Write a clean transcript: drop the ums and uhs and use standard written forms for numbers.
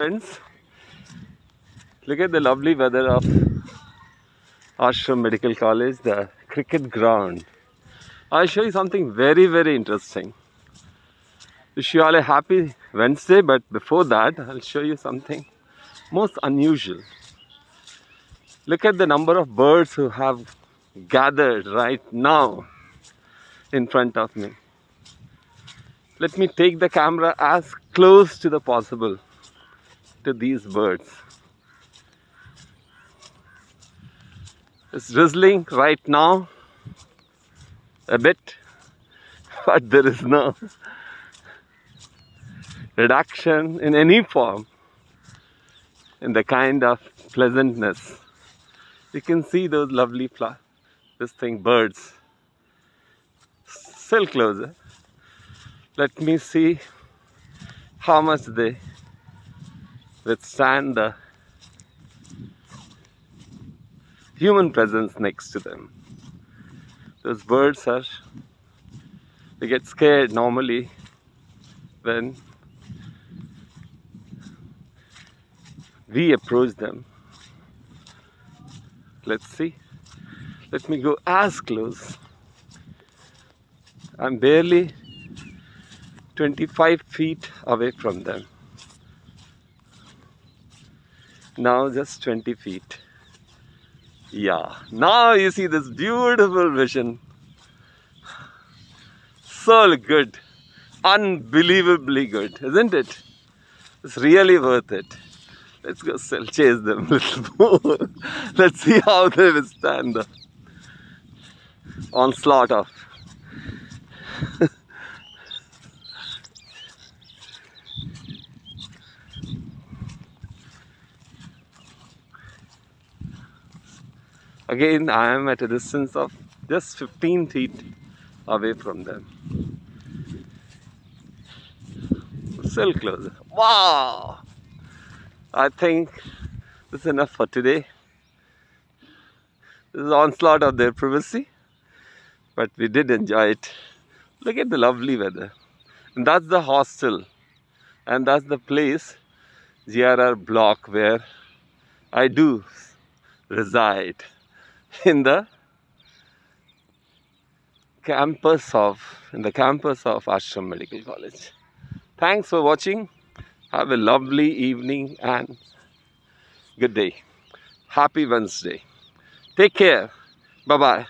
Friends, look at the lovely weather of Asram Medical College, the cricket ground. I'll show you something very, very interesting. Wish you all a happy Wednesday, but before that, I'll show you something most unusual. Look at the number of birds who have gathered right now in front of me. Let me take the camera as close to the possible to these birds. It's drizzling right now a bit, but there is no reduction in any form in the kind of pleasantness. You can see those lovely birds. Still closer. Let me see how much they withstand the human presence next to them. Those birds they get scared normally when we approach them. Let's see. Let me go as close. I'm barely 25 feet away from them. Now just 20 feet. Yeah, now you see this beautiful vision. So good. Unbelievably good, isn't it? It's really worth it. Let's go chase them a little more. Let's see how they withstand the onslaught of Again, I am at a distance of just 15 feet away from them. Still closer. Wow! I think this is enough for today. This is onslaught of their privacy, but we did enjoy it. Look at the lovely weather. And that's the hostel. And that's the place, GRR block, where I do reside. In the campus of Asram Medical College. Thanks for watching. Have a lovely evening and good day. Happy Wednesday. Take care. Bye-bye.